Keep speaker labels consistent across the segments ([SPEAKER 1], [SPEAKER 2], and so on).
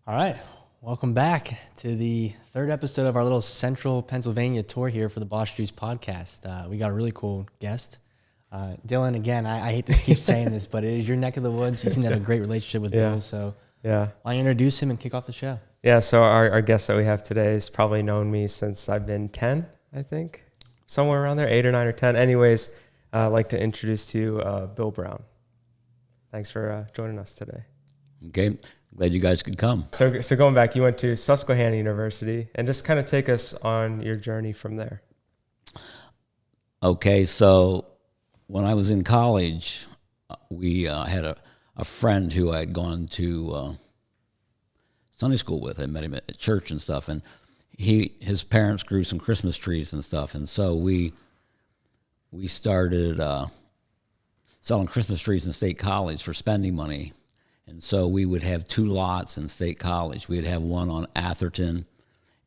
[SPEAKER 1] All right. Welcome back to the third episode of our little central Pennsylvania tour here for the Boss Juice podcast. We got a really cool guest. Dylan, again, I hate to keep saying this, but it is your neck of the woods. You seem to have a great relationship with Bill. So why don't you introduce him and kick off the show?
[SPEAKER 2] Yeah, so our guest that we have today has probably known me since I've been 10, I think. Somewhere around there, 8 or 9 or 10. Anyways, I'd like to introduce to you Bill Brown. Thanks for joining us today.
[SPEAKER 3] Okay, glad you guys could come.
[SPEAKER 2] So going back, you went to Susquehanna University, and just kind of take us on your journey from there.
[SPEAKER 3] Okay, so when I was in college, we had a friend who I had gone to Sunday school with. I met him at church and stuff, and his parents grew some Christmas trees and stuff, and so we started selling Christmas trees in State College for spending money. And so we would have 2 lots in State College. We'd have one on Atherton,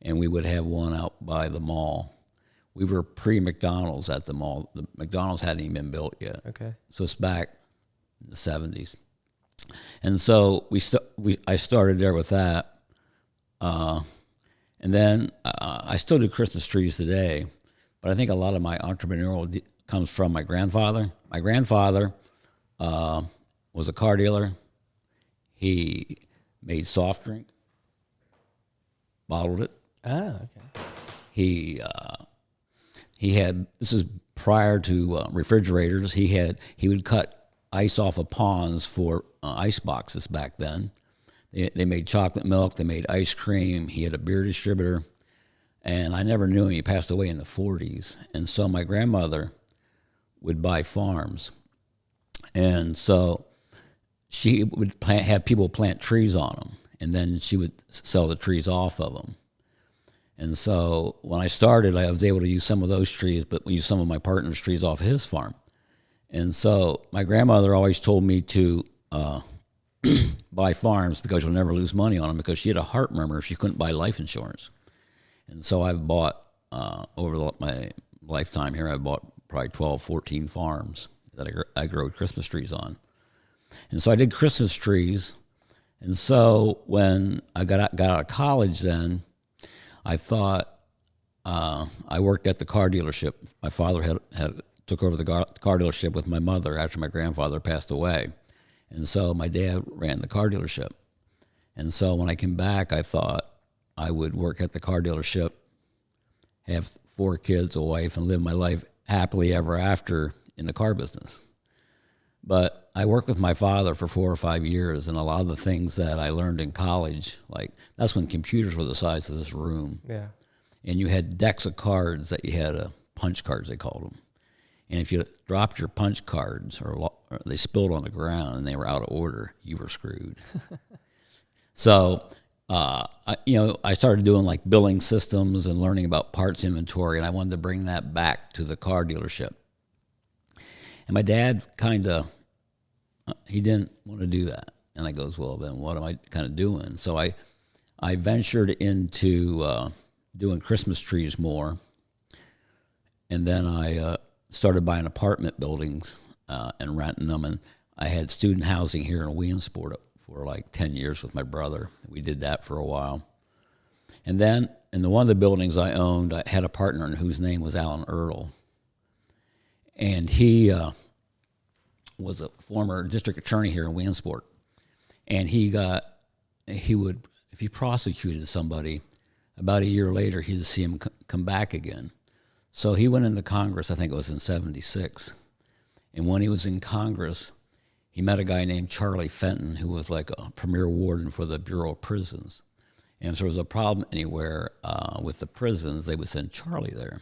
[SPEAKER 3] and we would have one out by the mall. We were pre-McDonald's at the mall. The McDonald's hadn't even been built yet.
[SPEAKER 2] Okay.
[SPEAKER 3] So it's back in the 70s. And so I started there with that. And then I still do Christmas trees today, but I think a lot of my entrepreneurial comes from my grandfather. My grandfather was a car dealer. He made soft drink, bottled it.
[SPEAKER 1] Oh, okay.
[SPEAKER 3] He had, this is prior to refrigerators. He would cut ice off of ponds for ice boxes back then. They made chocolate milk. They made ice cream. He had a beer distributor, and I never knew him. He passed away in the 40s, and so my grandmother would buy farms, and so she would have people plant trees on them, and then she would sell the trees off of them. And so when I started, I was able to use some of those trees, but use some of my partner's trees off his farm. And so my grandmother always told me to buy farms because you'll never lose money on them, because she had a heart murmur. She couldn't buy life insurance. And so I've bought, over my lifetime here, I've bought probably 12, 14 farms that I grow Christmas trees on. And so I did Christmas trees. And so when I got out of college then, I thought, I worked at the car dealership. My father had took over the car dealership with my mother after my grandfather passed away. And so my dad ran the car dealership. And so when I came back, I thought I would work at the car dealership, have 4 kids, a wife, and live my life happily ever after in the car business. But I worked with my father for 4 or 5 years, and a lot of the things that I learned in college, like that's when computers were the size of this room.
[SPEAKER 2] Yeah.
[SPEAKER 3] And you had decks of cards that you had, punch cards they called them. And if you dropped your punch cards or they spilled on the ground and they were out of order, you were screwed. So, I started doing like billing systems and learning about parts inventory, and I wanted to bring that back to the car dealership. And my dad he didn't want to do that. And I goes, well, then what am I kind of doing? So I ventured into doing Christmas trees more. And then I started buying apartment buildings and renting them. And I had student housing here in Williamsport for like 10 years with my brother. We did that for a while. And then in one of the buildings I owned, I had a partner whose name was Allen Ertle. And he was a former district attorney here in Williamsport. And if he prosecuted somebody, about a year later, he'd see him come back again. So he went into Congress, I think it was in 76. And when he was in Congress, he met a guy named Charlie Fenton, who was like a premier warden for the Bureau of Prisons. And if there was a problem anywhere with the prisons, they would send Charlie there.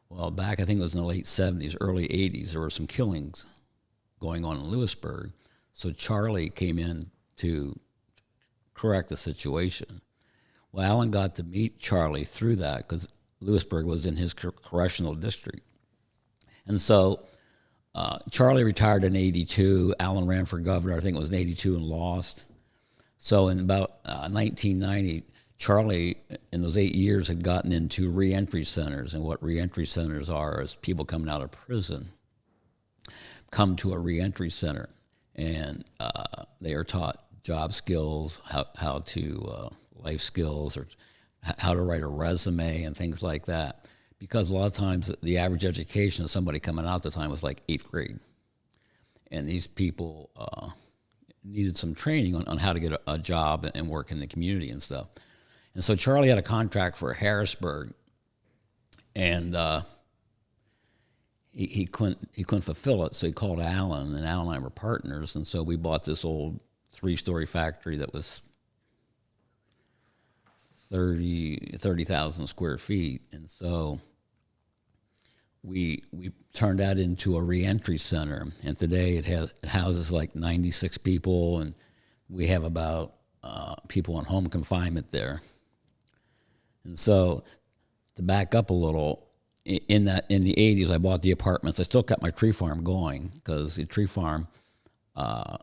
[SPEAKER 3] Well, back, I think it was in the late 70s, early 80s, there were some killings going on in Lewisburg. So Charlie came in to correct the situation. Well, Allen got to meet Charlie through that because Lewisburg was in his correctional district. And so Charlie retired in 82. Allen ran for governor, I think it was in 82, and lost. So in about 1990, Charlie, in those 8 years, had gotten into reentry centers. And what reentry centers are is people coming out of prison come to a reentry center, and they are taught job skills, how to life skills, or how to write a resume and things like that. Because a lot of times the average education of somebody coming out at the time was like 8th grade. And these people needed some training on how to get a job and work in the community and stuff. And so Charlie had a contract for Harrisburg, and he couldn't fulfill it, so he called Allen, and Allen and I were partners, and so we bought this old 3-story factory that was 30,000 square feet, and so we turned that into a reentry center, and today it houses like 96 people, and we have about people on home confinement there. And so, to back up a little, in the 80s, I bought the apartments. I still kept my tree farm going because the tree farm, I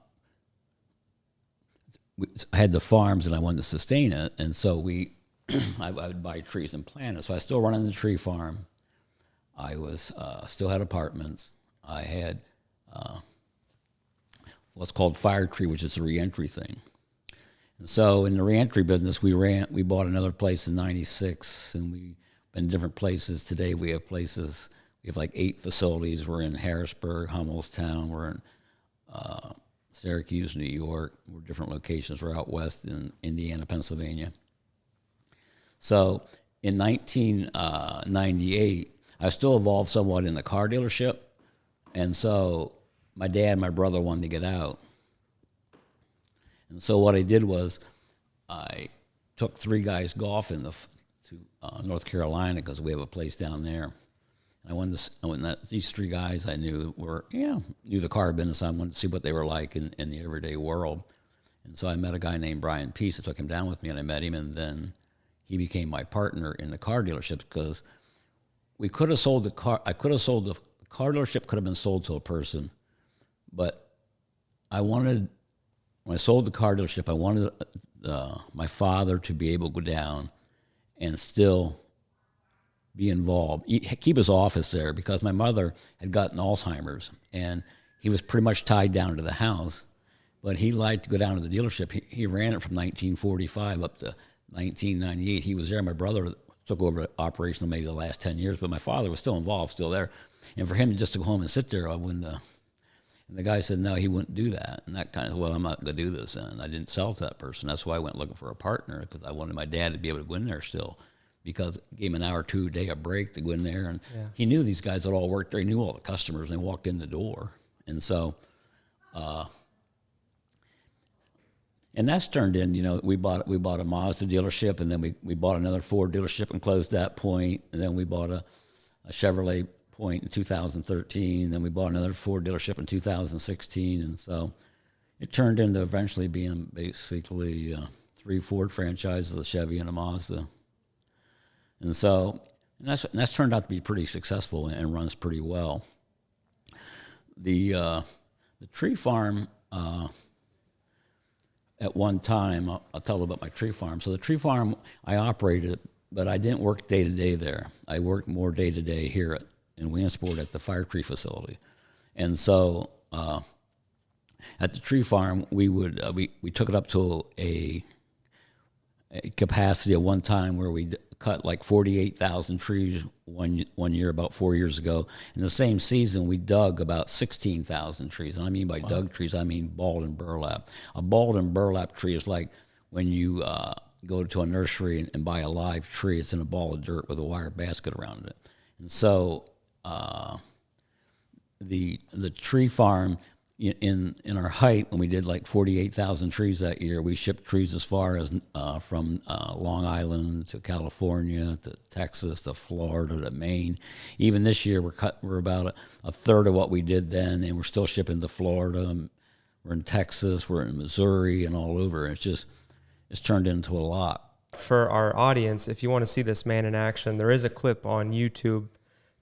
[SPEAKER 3] had the farms and I wanted to sustain it, and so I would buy trees and plant it. So I was still running the tree farm. I was still had apartments. I had what's called Firetree, which is a reentry thing. And so in the reentry business, we bought another place in '96, and we've been in different places. Today we have like 8 facilities. We're in Harrisburg, Hummelstown. We're in Syracuse, New York. We're different locations. We're out west in Indiana, Pennsylvania. So in 1998, I still involved somewhat in the car dealership, and so my dad and my brother wanted to get out. And so what I did was I took 3 guys golfing to North Carolina because we have a place down there. These 3 guys I knew knew the car business. I wanted to see what they were like in the everyday world. And so I met a guy named Brian Peace. I took him down with me, and I met him, and then he became my partner in the car dealerships because we could have sold the car. The car dealership could have been sold to a person, but when I sold the car dealership, I wanted my father to be able to go down and still be involved, keep his office there, because my mother had gotten Alzheimer's, and he was pretty much tied down to the house, but he liked to go down to the dealership. He ran it from 1945 up to 1998. He was there. My brother took over operational maybe the last 10 years, but my father was still involved, still there. And for him just to go home and sit there, I wouldn't. And the guy said, no, he wouldn't do that. And that kind of, well, I'm not going to do this. And I didn't sell to that person. That's why I went looking for a partner, because I wanted my dad to be able to go in there still, because it gave him an hour or 2 a day a break to go in there. And he knew these guys that all worked there. He knew all the customers, and they walked in the door. And so, and that's turned in, we bought a Mazda dealership, and then we bought another Ford dealership and closed that point. And then we bought a Chevrolet point in 2013. Then we bought another Ford dealership in 2016. And so it turned into eventually being basically 3 Ford franchises, a Chevy and a Mazda. And so, that's turned out to be pretty successful and runs pretty well. The tree farm, at one time, I'll tell you about my tree farm. So the tree farm, I operated, but I didn't work day-to-day there. I worked more day-to-day here in Williamsport at the Firetree facility. And so at the tree farm, we took it up to a capacity at one time where we cut like 48,000 trees one year, about 4 years ago. In the same season, we dug about 16,000 trees. And I mean by dug trees, I mean balled and burlap. A balled and burlap tree is like when you go to a nursery and buy a live tree. It's in a ball of dirt with a wire basket around it. And so the tree farm, in our height, when we did like 48,000 trees that year, we shipped trees as far as from Long Island to California to Texas to Florida to Maine. Even this year, we're about a third of what we did then, and we're still shipping to Florida. We're in Texas, we're in Missouri, and all over. It's turned into a lot.
[SPEAKER 2] For our audience, if you want to see this man in action, there is a clip on YouTube.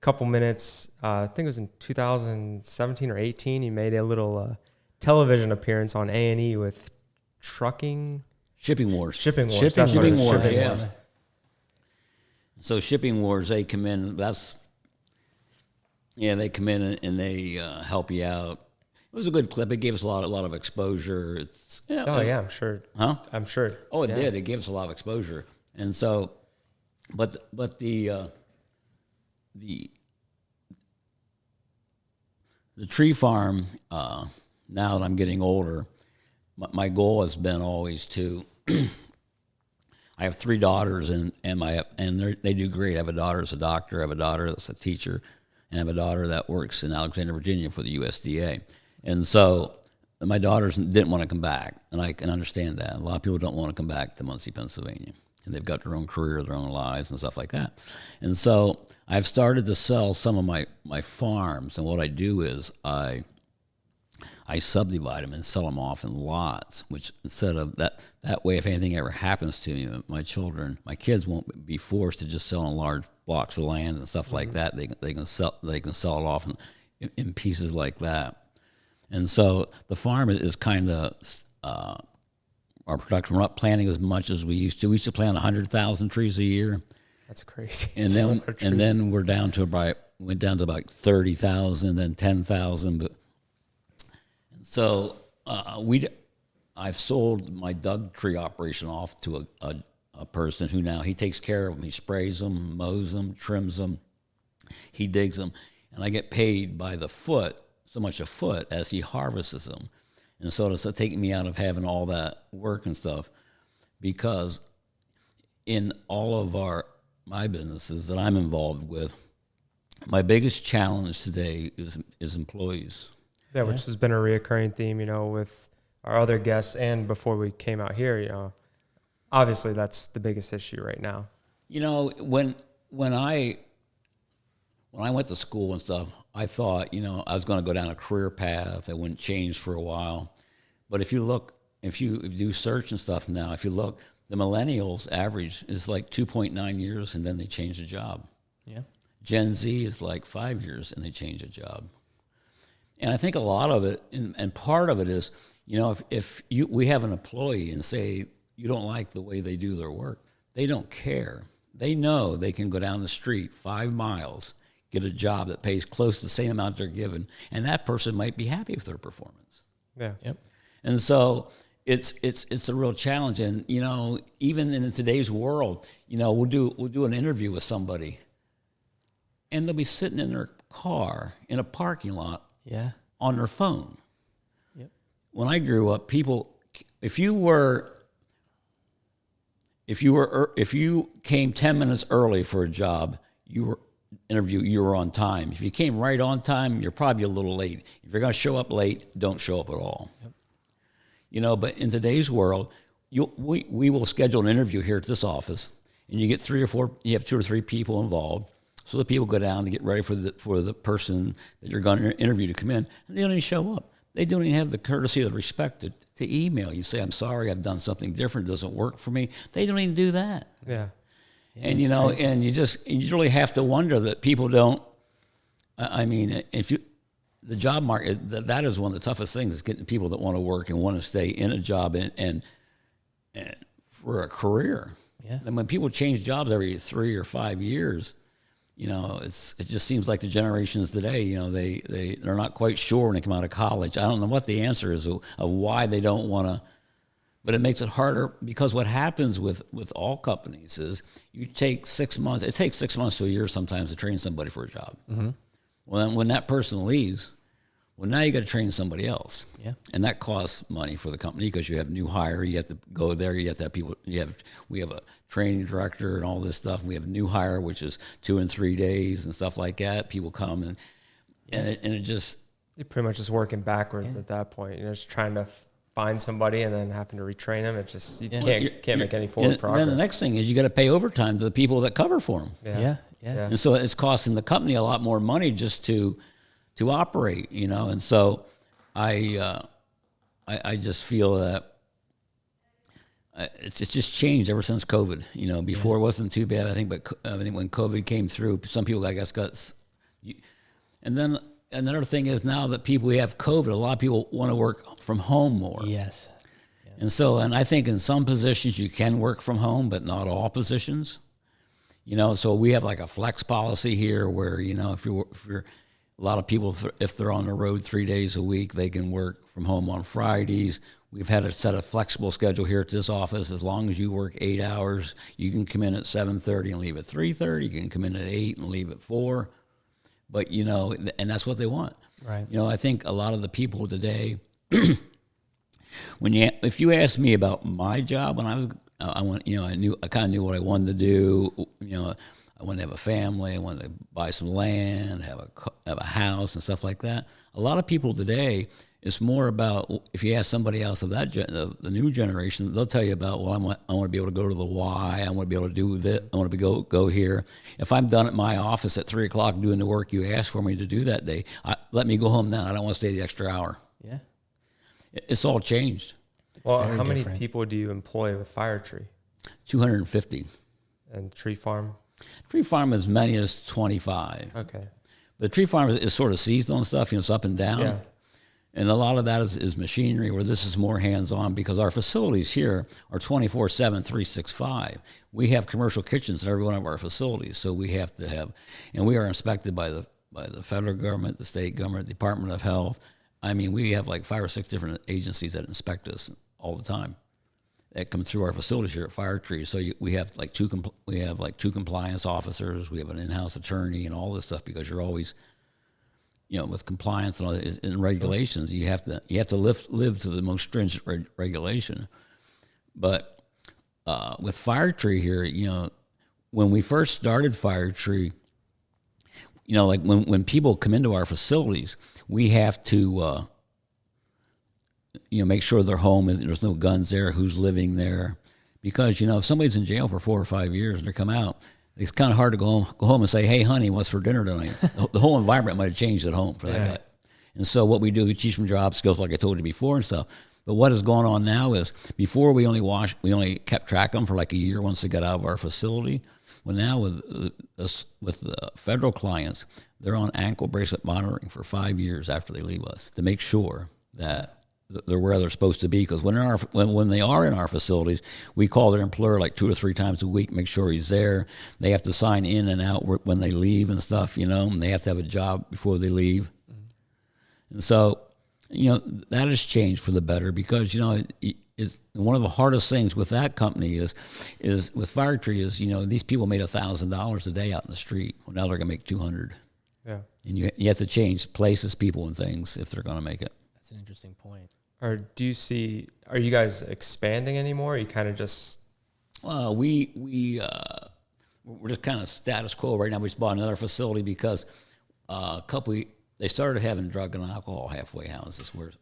[SPEAKER 2] Couple minutes, I think it was in 2017 or 18, he made a little television appearance on A&E with Shipping Wars.
[SPEAKER 3] Yeah. So Shipping Wars, they come in, they come in and they help you out. It was a good clip. It gave us a lot of exposure. It's
[SPEAKER 2] I'm sure.
[SPEAKER 3] Huh?
[SPEAKER 2] I'm sure.
[SPEAKER 3] Oh, it did. It gave us a lot of exposure, and so, but the tree farm. Now that I'm getting older, my goal has been always to. I have 3 daughters, and they do great. I have a daughter that's a doctor. I have a daughter that's a teacher, and I have a daughter that works in Alexandria, Virginia for the USDA. And so my daughters didn't want to come back, and I can understand that. A lot of people don't want to come back to Muncie, Pennsylvania, and they've got their own career, their own lives, and stuff like that. And so I've started to sell some of my farms, and what I do is I subdivide them and sell them off in lots, which instead of that way, if anything ever happens to me, my kids won't be forced to just sell on large blocks of land and stuff like that. They can sell it off in pieces like that. And so the farm is kind of our production. We're not planting as much as we used to. We used to plant 100,000 trees a year.
[SPEAKER 2] That's crazy.
[SPEAKER 3] And then we're down to about 30,000, then 10,000. But so I've sold my Doug tree operation off to a person who now he takes care of them. He sprays them, mows them, trims them, he digs them, and I get paid by the foot, so much a foot as he harvests them. And so it's taking me out of having all that work and stuff, because in all of my businesses that I'm involved with, my biggest challenge today is employees.
[SPEAKER 2] Yeah, which has been a reoccurring theme, with our other guests and before we came out here, obviously that's the biggest issue right now.
[SPEAKER 3] When I went to school and stuff, I thought, I was going to go down a career path. I wouldn't change for a while. But if you do search and stuff now, if you look, the millennials average is like 2.9 years and then they change the job.
[SPEAKER 1] Yeah.
[SPEAKER 3] Gen Z is like 5 years and they change a job. And I think a lot of it, and part of it is, if we have an employee and say you don't like the way they do their work, they don't care. They know they can go down the street 5 miles, get a job that pays close to the same amount they're given, and that person might be happy with their performance.
[SPEAKER 2] Yeah.
[SPEAKER 1] Yep.
[SPEAKER 3] And so it's a real challenge. And even in today's world, we'll do an interview with somebody, and they'll be sitting in their car in a parking lot.
[SPEAKER 1] Yeah.
[SPEAKER 3] On their phone.
[SPEAKER 1] Yep.
[SPEAKER 3] When I grew up, people, if you came 10 minutes early for a job, you were on time. If you came right on time, you're probably a little late. If you're going to show up late, don't show up at all. Yep. But in today's world, we will schedule an interview here at this office, and you get you have 2 or 3 people involved. So the people go down to get ready for the person that you're going to interview to come in, and they don't even show up. They don't even have the courtesy or the respect to email you, say, I'm sorry, I've done something different, it doesn't work for me. They don't even do that.
[SPEAKER 2] Yeah.
[SPEAKER 3] And and you really have to wonder that people don't. The job market, that is one of the toughest things, is getting people that want to work and want to stay in a job and for a career.
[SPEAKER 1] Yeah.
[SPEAKER 3] And when people change jobs every 3 or 5 years, it just seems like the generations today, they're not quite sure when they come out of college. I don't know what the answer is of why they don't want to, but it makes it harder, because what happens with all companies is you take 6 months. It takes 6 months to a year sometimes to train somebody for a job. Mm-hmm. Well, then when that person leaves, now you got to train somebody else.
[SPEAKER 1] Yeah.
[SPEAKER 3] And that costs money for the company, because you have new hire, you have to go there, you have to have people, we have a training director and all this stuff. We have new hire, which is 2 and 3 days and stuff like that. People come and it just...
[SPEAKER 2] You're pretty much just working backwards at that point. You're just trying to find somebody and then having to retrain them. It just, you can't make any forward progress.
[SPEAKER 3] And then the next thing is you got to pay overtime to the people that cover for them.
[SPEAKER 1] Yeah.
[SPEAKER 3] And so it's costing the company a lot more money just to operate, and so I just feel that it's just changed ever since COVID. Before it wasn't too bad, I think, but I think when COVID came through, some people, I guess, got. And then another thing is, now that we have COVID, a lot of people want to work from home more.
[SPEAKER 1] Yes.
[SPEAKER 3] Yeah. And I think in some positions you can work from home, but not all positions. So we have like a flex policy here where, if you're A lot of people, if they're on the road 3 days a week, they can work from home on Fridays. We've had a set of flexible schedule here at this office. As long as you work 8 hours, you can come in at 7:30 and leave at 3:30. You can come in at 8 and leave at 4. But, and that's what they want.
[SPEAKER 1] Right.
[SPEAKER 3] I think a lot of the people today, if you ask me about my job when I kind of knew what I wanted to do. I wanted to have a family. I wanted to buy some land, have a house and stuff like that. A lot of people today, it's more about, if you ask somebody else of the new generation, they'll tell you about, well, I want to be able to go to the Y. I want to be able to do this. I want to go here. If I'm done at my office at 3 o'clock doing the work you asked for me to do that day, let me go home now. I don't want to stay the extra hour.
[SPEAKER 1] Yeah.
[SPEAKER 3] It's all changed.
[SPEAKER 2] Well, how many people do you employ with Firetree?
[SPEAKER 3] 250.
[SPEAKER 2] And Tree Farm?
[SPEAKER 3] Tree Farm as many as 25.
[SPEAKER 2] Okay.
[SPEAKER 3] The Tree Farm is sort of seasonal and stuff. It's up and down.
[SPEAKER 2] Yeah.
[SPEAKER 3] And a lot of that is machinery, where this is more hands-on, because our facilities here are 24/7, 365. We have commercial kitchens in every one of our facilities, so we have to have, and we are inspected by the federal government, the state government, the Department of Health. I mean, we have like 5 or 6 different agencies that inspect us all the time that come through our facilities here at Firetree. So we have like two compliance officers, we have an in-house attorney, and all this stuff, because you're always, with compliance and all that, and regulations, you have to live to the most stringent regulation. But with Firetree here, when we first started Firetree, like when people come into our facilities, we have to make sure their home is, there's no guns there, who's living there, because if somebody's in jail for 4 or 5 years and they come out, it's kind of hard to go home and say, "Hey, honey, what's for dinner tonight?" The whole environment might have changed at home for that guy. And so what we do, we teach them job skills, like I told you before and stuff. But what is going on now is, before we only kept track of them for like a year once they got out of our facility. Well, now with the federal clients, they're on ankle bracelet monitoring for 5 years after they leave us, to make sure that they're where they're supposed to be. Because when they are in our facilities, we call their employer like 2 or 3 times a week, make sure he's there. They have to sign in and out when they leave and stuff, and they have to have a job before they leave. Mm-hmm. And so, that has changed for the better, because, it's one of the hardest things with that company is with Firetree is, these people made $1,000 a day out in the street. Well, now they're going to make 200.
[SPEAKER 2] Yeah.
[SPEAKER 3] And you have to change places, people, and things if they're going to make it.
[SPEAKER 1] That's an interesting point.
[SPEAKER 2] Or are you guys expanding anymore? Or you kind of just...
[SPEAKER 3] Well, we're just kind of status quo right now. We just bought another facility because they started having drug and alcohol halfway houses, where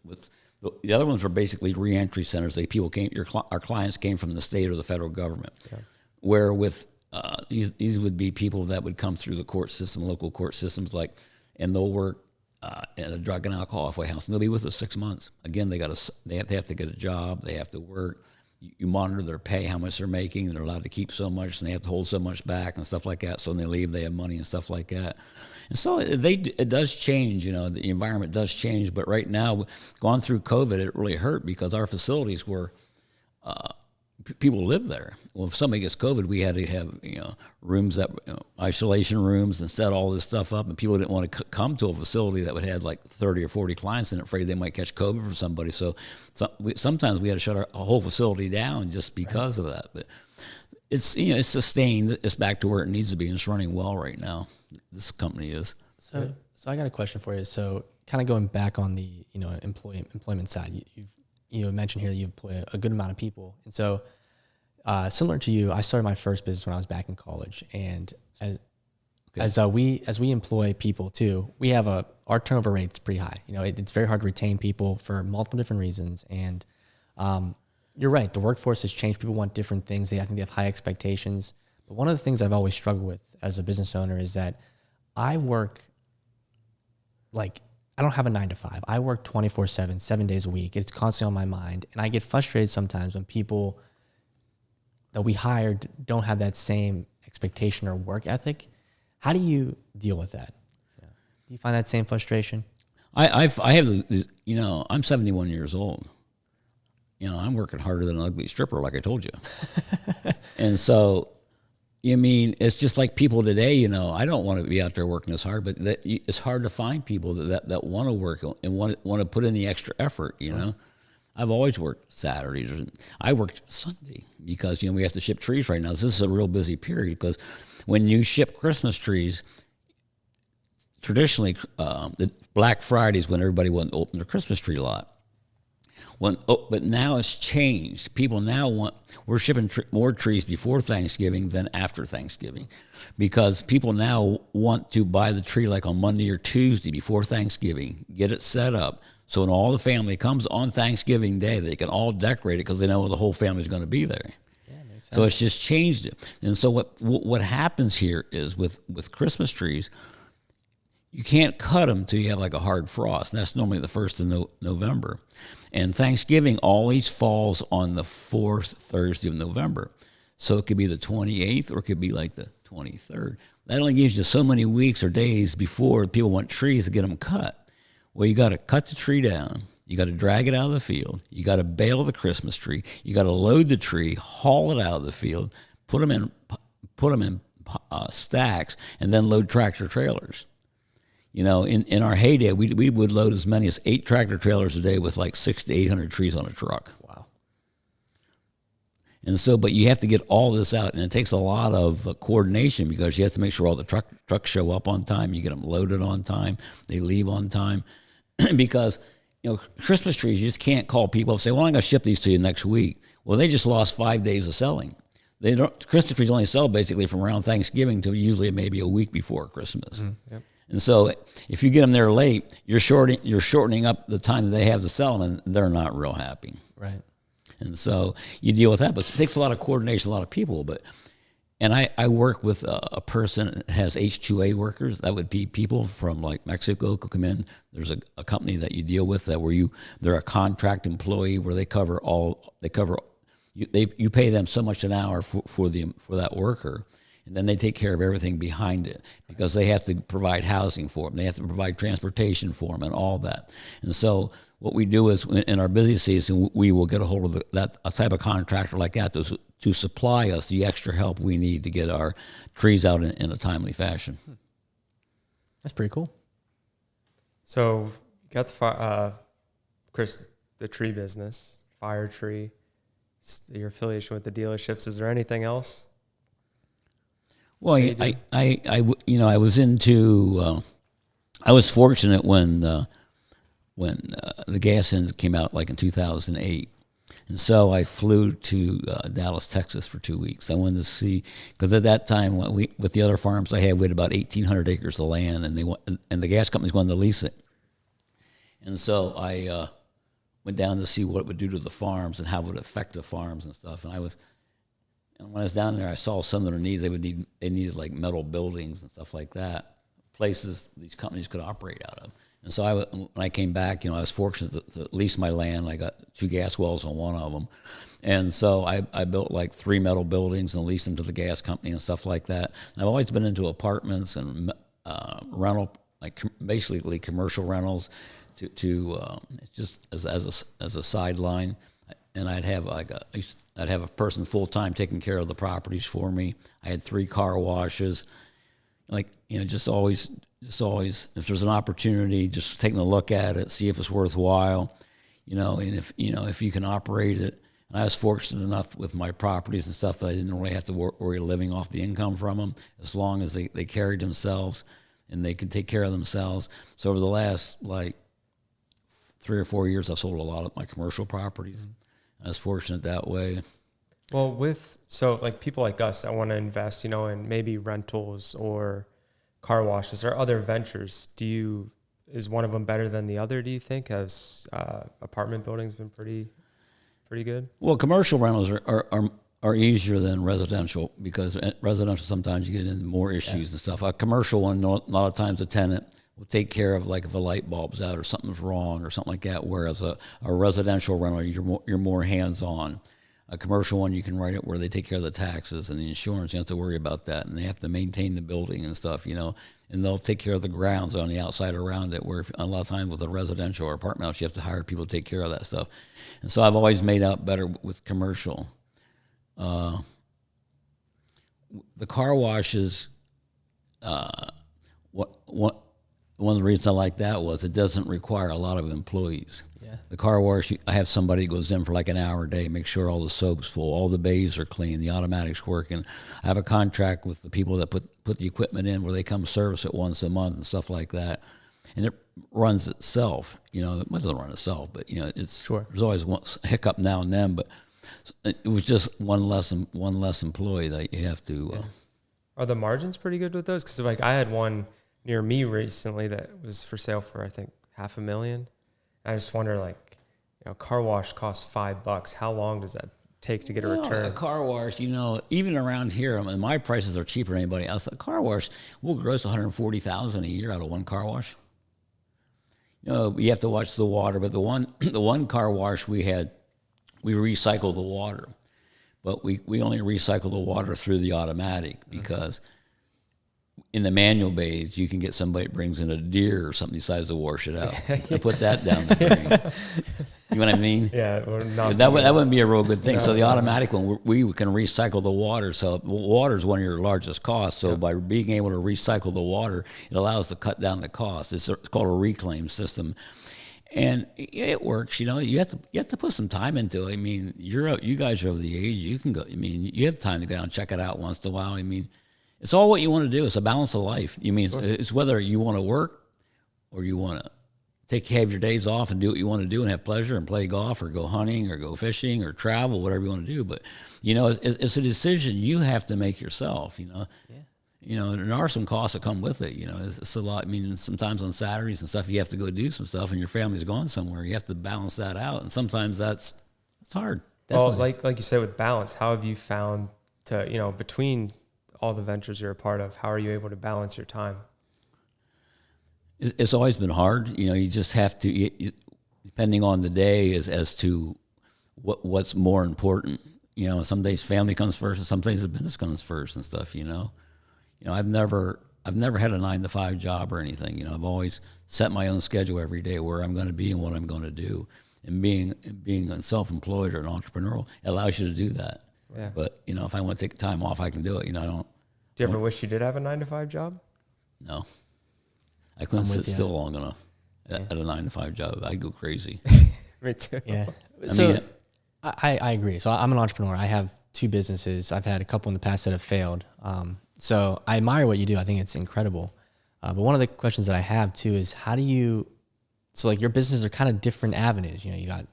[SPEAKER 3] the other ones were basically reentry centers. Our clients came from the state or the federal government. Yeah. Where with these would be people that would come through the court system, local court systems, and they'll work at a drug and alcohol halfway house, and they'll be with us 6 months. Again, they have to get a job, they have to work. You monitor their pay, how much they're making, and they're allowed to keep so much, and they have to hold so much back and stuff like that. So when they leave, they have money and stuff like that. And so it does change, the environment does change. But right now, going through COVID, it really hurt, because our facilities were, people live there. Well, if somebody gets COVID, we had to have, rooms isolation rooms, and set all this stuff up. And people didn't want to come to a facility that would have like 30 or 40 clients in it, afraid they might catch COVID from somebody. So sometimes we had to shut a whole facility down just because of that. But it's, it's sustained. It's back to where it needs to be, and it's running well right now. This company is.
[SPEAKER 1] So I got a question for you. So kind of going back on the, employment side, you mentioned here that you employ a good amount of people. And so similar to you, I started my first business when I was back in college. And as we employ people too, we have our turnover rate's pretty high. It's very hard to retain people for multiple different reasons. And you're right, the workforce has changed. People want different things. I think they have high expectations. But one of the things I've always struggled with as a business owner is that I work I don't have a 9 to 5. I work 24/7, 7 days a week. It's constantly on my mind. And I get frustrated sometimes when people that we hired don't have that same expectation or work ethic. How do you deal with that? Do you find that same frustration?
[SPEAKER 3] I have, I'm 71 years old. I'm working harder than an ugly stripper, like I told you. And so I mean, it's just like people today, you know, I don't want to be out there working as hard, but it's hard to find people that want to work and want to put in the extra effort, you know. I've always worked Saturdays. I worked Sunday because, you know, we have to ship trees right now. So this is a real busy period because when you ship Christmas trees, traditionally, the Black Friday is when everybody wants to open their Christmas tree lot. But now it's changed. People now we're shipping more trees before Thanksgiving than after Thanksgiving because people now want to buy the tree like on Monday or Tuesday before Thanksgiving, get it set up. So when all the family comes on Thanksgiving Day, they can all decorate it because they know the whole family's going to be there. Yeah, makes sense. So it's just changed it. And so what happens here is with Christmas trees, you can't cut them till you have like a hard frost. And that's normally the 1st of November. And Thanksgiving always falls on the 4th Thursday of November. So it could be the 28th or it could be like the 23rd. That only gives you so many weeks or days before people want trees to get them cut. Well, you got to cut the tree down. You got to drag it out of the field. You got to bale the Christmas tree. You got to load the tree, haul it out of the field, put them in stacks, and then load tractor trailers. You know, in our heyday, we would load as many as 8 tractor trailers a day with like 600 to 800 trees on a truck.
[SPEAKER 1] Wow.
[SPEAKER 3] And so, but you have to get all this out, and it takes a lot of coordination because you have to make sure all the trucks show up on time. You get them loaded on time. They leave on time. Because, you know, Christmas trees, you just can't call people and say, well, I'm going to ship these to you next week. Well, they just lost 5 days of selling. Christmas trees only sell basically from around Thanksgiving to usually maybe a week before Christmas. Yep. And so if you get them there late, you're shortening up the time that they have to sell them, and they're not real happy.
[SPEAKER 1] Right.
[SPEAKER 3] And so you deal with that. But it takes a lot of coordination, a lot of people. And I work with a person that has H-2A workers. That would be people from like Mexico who come in. There's a company that you deal with they're a contract employee where you pay them so much an hour for that worker. And then they take care of everything behind it because they have to provide housing for them. They have to provide transportation for them and all that. And so what we do is in our busy season, we will get a hold of a type of contractor like that to supply us the extra help we need to get our trees out in a timely fashion.
[SPEAKER 1] That's pretty cool.
[SPEAKER 2] So you got Chris, the tree business, Firetree, your affiliation with the dealerships. Is there anything else?
[SPEAKER 3] Well, I was fortunate when the gas engine came out like in 2008. And so I flew to Dallas, Texas for 2 weeks. I wanted to see, because at that time, with the other farms we had about 1,800 acres of land, and the gas companies wanted to lease it. And so I went down to see what it would do to the farms and how it would affect the farms and stuff. And when I was down there, I saw some of their needs. They needed like metal buildings and stuff like that, places these companies could operate out of. And so when I came back, I was fortunate to lease my land. I got 2 gas wells on one of them. And so I built like 3 metal buildings and leased them to the gas company and stuff like that. And I've always been into apartments and rental, like basically commercial rentals to just as a sideline. And I'd have a person full time taking care of the properties for me. I had 3 car washes, just always if there's an opportunity, just taking a look at it, see if it's worthwhile, and if you can operate it. And I was fortunate enough with my properties and stuff that I didn't really have to worry living off the income from them, as long as they carried themselves and they could take care of themselves. So over the last 3 or 4 years, I've sold a lot of my commercial properties. Mm-hmm. I was fortunate that way.
[SPEAKER 2] Well, people like us that want to invest, in maybe rentals or car washes or other ventures, is one of them better than the other, do you think? Has apartment buildings been pretty good? Well,
[SPEAKER 3] commercial rentals are easier than residential, because residential sometimes you get into more issues and stuff. A commercial one, a lot of times the tenant will take care of, like if a light bulb's out or something's wrong or something like that, whereas a residential rental, you're more hands-on. A commercial one, you can write it where they take care of the taxes and the insurance. You don't have to worry about that, and they have to maintain the building and stuff, and they'll take care of the grounds on the outside around it, where a lot of times with a residential or apartment house, you have to hire people to take care of that stuff. And so I've always made out better with commercial. the car washes, one of the reasons I like that was it doesn't require a lot of employees.
[SPEAKER 1] Yeah.
[SPEAKER 3] The car wash, I have somebody who goes in for like an hour a day, make sure all the soap's full, all the bays are clean, the automatic's working. I have a contract with the people that put the equipment in where they come service it once a month and stuff like that. And it runs itself. You know, it doesn't run itself, but, you know, it's
[SPEAKER 1] Sure.
[SPEAKER 3] There's always one hiccup now and then, but it was just one less employee that you have to.
[SPEAKER 2] Are the margins pretty good with those? Because like I had one near me recently that was for sale for I think $500,000. I just wonder, like, you know, car wash costs $5. How long does that take to get a return?
[SPEAKER 3] A car wash, you know, even around here, I mean, my prices are cheaper than anybody else. A car wash, we'll gross $140,000 a year out of one car wash. You know, you have to watch the water, but the one car wash we had, we recycle the water, but we only recycle the water through the automatic because in the manual bays, you can get somebody that brings in a deer or something, decides to wash it out and put that down the drain. You know what I mean?
[SPEAKER 2] Yeah,
[SPEAKER 3] that wouldn't be a real good thing. So the automatic one, we can recycle the water. So water is one of your largest costs. So by being able to recycle the water, it allows to cut down the cost. It's called a reclaim system. And it works, you know. You have to put some time into it. I mean, you guys are of the age you can go. I mean, you have time to go down and check it out once in a while. I mean, it's all what you want to do. It's a balance of life. You mean it's whether you want to work or you want to have your days off and do what you want to do and have pleasure and play golf or go hunting or go fishing or travel, whatever you want to do. But you know, it's a decision you have to make yourself. You know. Yeah. You know, and there are some costs that come with it. You know, it's a lot. I mean, sometimes on Saturdays and stuff, you have to go do some stuff, and your family's gone somewhere. You have to balance that out, and sometimes it's hard.
[SPEAKER 2] Definitely. Well, like you said, with balance, how have you found to, you know, between all the ventures you're a part of, how are you able to balance your time?
[SPEAKER 3] It's always been hard. You know, you just have to, depending on the day, as to what's more important. You know, some days family comes first, and some days the business comes first and stuff. You know. You know, I've never had a 9-to-5 job or anything. You know, I've always set my own schedule every day where I'm going to be and what I'm going to do. And being self-employed or an entrepreneur allows you to do that. Yeah. But you know, if I want to take time off, I can do it. You know, I don't.
[SPEAKER 2] Do you ever wish you did have a 9-to-5 job?
[SPEAKER 3] No, I couldn't sit still long enough at a 9-to-5 job. I'd go crazy.
[SPEAKER 2] Me too.
[SPEAKER 1] Yeah. I agree. So I'm an entrepreneur. I have 2 businesses. I've had a couple in the past that have failed. So I admire what you do. I think it's incredible. But one of the questions that I have too is so like your businesses are kind of different avenues. You know, you got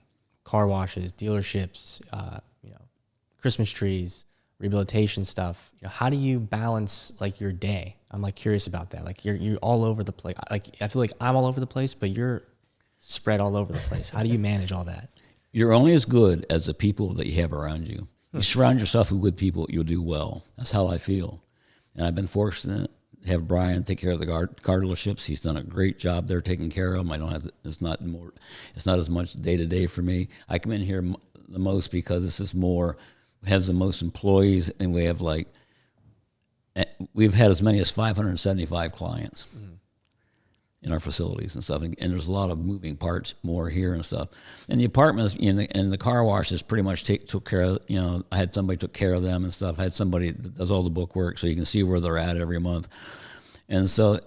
[SPEAKER 1] car washes, dealerships, you know, Christmas trees, rehabilitation stuff. You know, how do you balance like your day? I'm like curious about that. Like you're all over the place. Like I feel like I'm all over the place, but you're spread all over the place. How do you manage all that?
[SPEAKER 3] You're only as good as the people that you have around you. You surround yourself with good people, you'll do well. That's how I feel. And I've been fortunate to have Brian take care of the car dealerships. He's done a great job there taking care of them. I don't have it's not as much day to day for me. I come in here the most because this is more, has the most employees, and we have we've had as many as 575 clients in our facilities and stuff. And there's a lot of moving parts more here and stuff. And the apartments and the car washes pretty much took care of, you know, I had somebody took care of them and stuff. I had somebody that does all the book work so you can see where they're at every month. And so,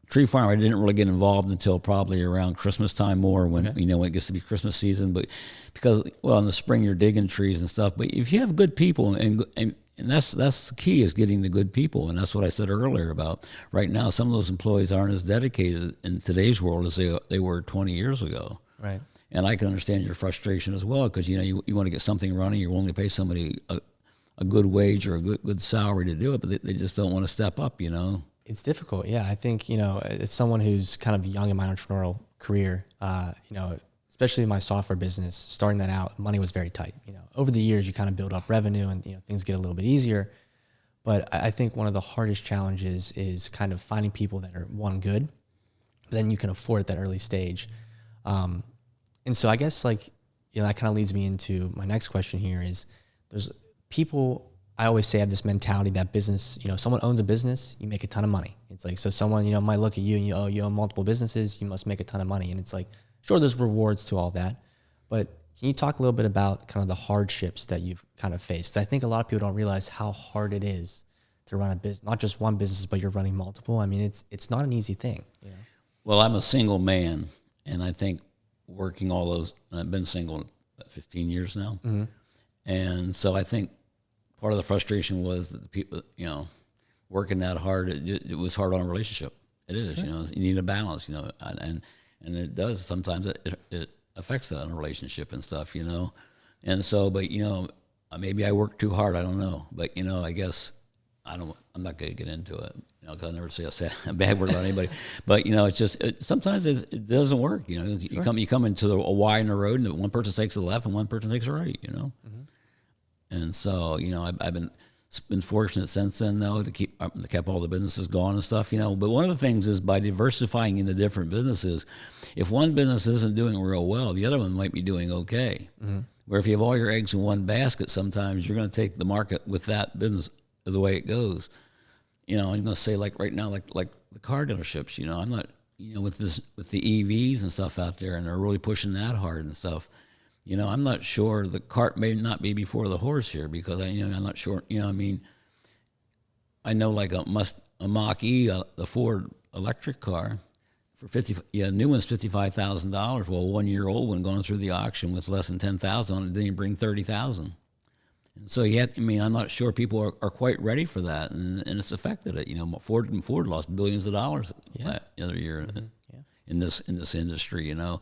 [SPEAKER 3] tree farm, I didn't really get involved until probably around Christmas time more when, you know, when it gets to be Christmas season. But because, well, in the spring you're digging trees and stuff. But if you have good people and that's the key, is getting the good people. And that's what I said earlier about right now, some of those employees aren't as dedicated in today's world as they were 20 years ago.
[SPEAKER 1] Right.
[SPEAKER 3] And I can understand your frustration as well, because, you know, you want to get something running, you're willing to pay somebody a good wage or a good salary to do it, but they just don't want to step up, you know.
[SPEAKER 1] It's difficult. Yeah. I think, you know, as someone who's kind of young in my entrepreneurial career, you know, especially in my software business, starting that out, money was very tight. You know, over the years, you kind of build up revenue and, you know, things get a little bit easier. But I think one of the hardest challenges is kind of finding people that are, one, good, but then you can afford at that early stage. And so I guess, like, you know, that kind of leads me into my next question here is, there's people, I always say, have this mentality that business, you know, someone owns a business, you make a ton of money. It's like, so someone, you know, might look at you and you own multiple businesses, you must make a ton of money. And it's like, sure, there's rewards to all that, but can you talk a little bit about kind of the hardships that you've kind of faced? 'Cause I think a lot of people don't realize how hard it is to run a business, not just one business, but you're running multiple. I mean, it's not an easy thing. You know?
[SPEAKER 3] Well, I'm a single man, and I think working all those, and I've been single 15 years now. Mm-hmm. And so I think part of the frustration was that the people, working that hard, it was hard on a relationship. It is, sure. You need a balance, and it does. Sometimes it affects that in a relationship and stuff, And so, but, maybe I work too hard. I don't know. But, I guess I'm not going to get into it, because I never say a bad word about anybody. But, it's just, sometimes it doesn't work. Sure. You come into a Y in the road, and one person takes a left and one person takes a right, Mm-hmm. And so, I've been fortunate since then, though, to keep all the businesses going and stuff, But one of the things is by diversifying into different businesses, if one business isn't doing real well, the other one might be doing okay. Mm-hmm. Where if you have all your eggs in one basket, sometimes you're going to take the market with that business the way it goes. I'm going to say like right now, like the car dealerships. I'm not, with the EVs and stuff out there, and they're really pushing that hard and stuff. I'm not sure the cart may not be before the horse here, because I'm not sure. I know like a Mach-E, the Ford electric car, for new one's $55,000. Well, 1 year old one going through the auction with less than $10,000 on it didn't even bring $30,000. And so I'm not sure people are quite ready for that, and it's affected it. Ford lost billions of dollars the other year mm-hmm. in this industry. And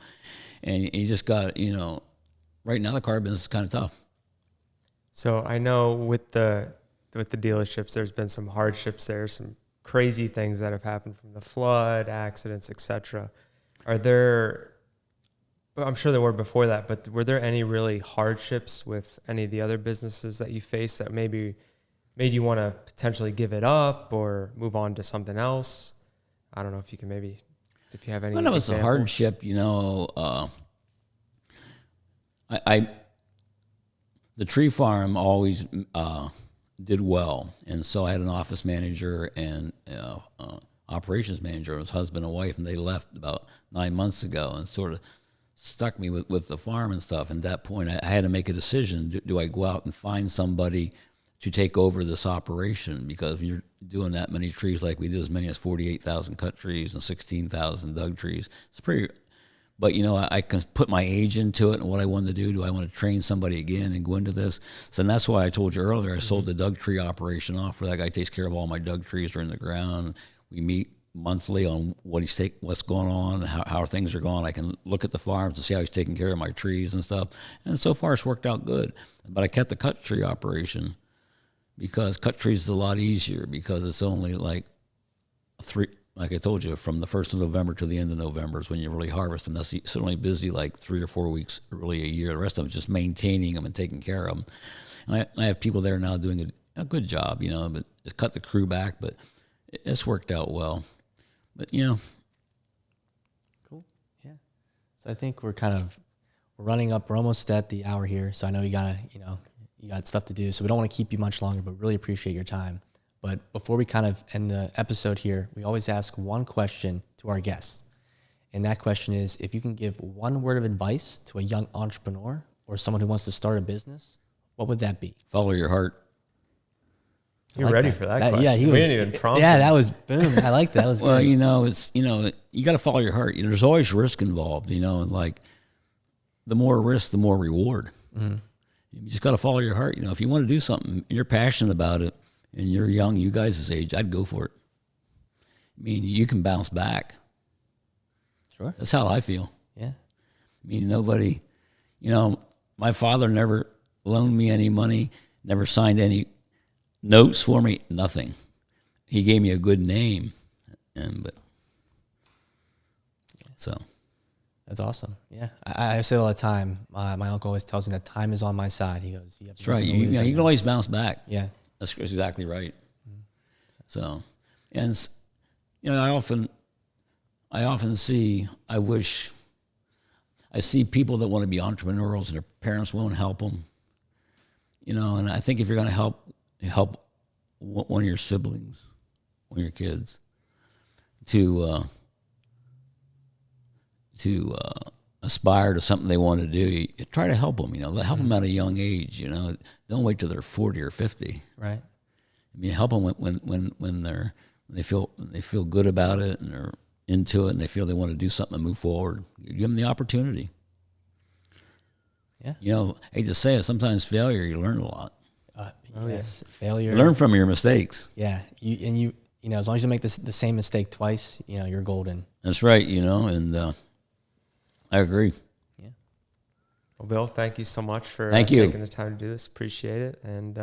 [SPEAKER 3] you just got right now the car business is kind of tough.
[SPEAKER 2] So I know with the dealerships, there's been some hardships there, some crazy things that have happened from the flood, accidents, etc. I'm sure there were before that, but were there any really hardships with any of the other businesses that you faced that maybe made you want to potentially give it up or move on to something else? I don't know if you can if you have any.
[SPEAKER 3] Well, it was a hardship, the tree farm always did well, and so I had an office manager and operations manager, his husband and wife, and they left about 9 months ago, and sort of stuck me with the farm and stuff. And at that point, I had to make a decision: do I go out and find somebody to take over this operation? Because when you're doing that many trees, like we did, as many as 48,000 cut trees and 16,000 dug trees, it's pretty. But, I can put my age into it and what I wanted to do. Do I want to train somebody again and go into this? So and that's why I told you earlier, I sold the Doug tree operation off, where that guy takes care of all my Doug trees that are in the ground. We meet monthly on what's going on, how things are going. I can look at the farms and see how he's taking care of my trees and stuff. And so far it's worked out good. But I kept the cut tree operation because cut trees is a lot easier, because it's only like like I told you, from the 1st of November to the end of November is when you really harvest them. That's certainly busy, like 3 or 4 weeks, really a year. The rest of them is just maintaining them and taking care of them. And I have people there now doing a good job, but just cut the crew back, but it's worked out well. But,
[SPEAKER 1] Cool. Yeah. So I think we're running up. We're almost at the hour here. So I know you got stuff to do. So we don't want to keep you much longer, but really appreciate your time. But before we kind of end the episode here, we always ask one question to our guests. And that question is, if you can give one word of advice to a young entrepreneur or someone who wants to start a business, what would that be?
[SPEAKER 3] Follow your heart.
[SPEAKER 2] You're ready for that question.
[SPEAKER 1] Yeah,
[SPEAKER 2] we didn't even prompt.
[SPEAKER 1] Yeah, that was boom. I like that. That was
[SPEAKER 3] well,
[SPEAKER 1] good.
[SPEAKER 3] It's you got to follow your heart. There's always risk involved. And like the more risk, the more reward. Mm-hmm. You just got to follow your heart. If you want to do something, you're passionate about it, and you're young, you guys' age, I'd go for it. You can bounce back.
[SPEAKER 1] Sure.
[SPEAKER 3] That's how I feel.
[SPEAKER 1] Yeah.
[SPEAKER 3] Nobody, my father never loaned me any money, never signed any notes for me, nothing. He gave me a good name, so.
[SPEAKER 1] That's awesome. Yeah. I say it all the time. My uncle always tells me that time is on my side. He goes,
[SPEAKER 3] that's right. You can always bounce back.
[SPEAKER 1] Yeah.
[SPEAKER 3] That's exactly right. Mm-hmm. So, and I often see. I see people that want to be entrepreneurs and their parents won't help them. And I think if you're going to help one of your siblings, one of your kids, to aspire to something they want to do, you try to help them. Help them at a young age. Don't wait till they're 40 or 50.
[SPEAKER 1] Right.
[SPEAKER 3] I mean, help them when they feel good about it and they're into it and they feel they want to do something and move forward. You give them the opportunity.
[SPEAKER 1] Yeah.
[SPEAKER 3] You know, I hate to say it, sometimes failure, you learn a lot.
[SPEAKER 1] Yes, failure.
[SPEAKER 3] You learn from your mistakes.
[SPEAKER 1] Yeah, you know, as long as you make the same mistake twice, you know, you're golden.
[SPEAKER 3] That's right, you know, and I agree.
[SPEAKER 1] Yeah.
[SPEAKER 2] Well, Bill, thank you so much for
[SPEAKER 3] Thank you.
[SPEAKER 2] taking the time to do this. Appreciate it. And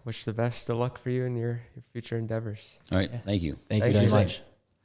[SPEAKER 2] wish the best of luck for you in your future endeavors.
[SPEAKER 3] All right, thank you.
[SPEAKER 1] Thank you
[SPEAKER 2] Thank
[SPEAKER 1] very
[SPEAKER 2] you.
[SPEAKER 1] much.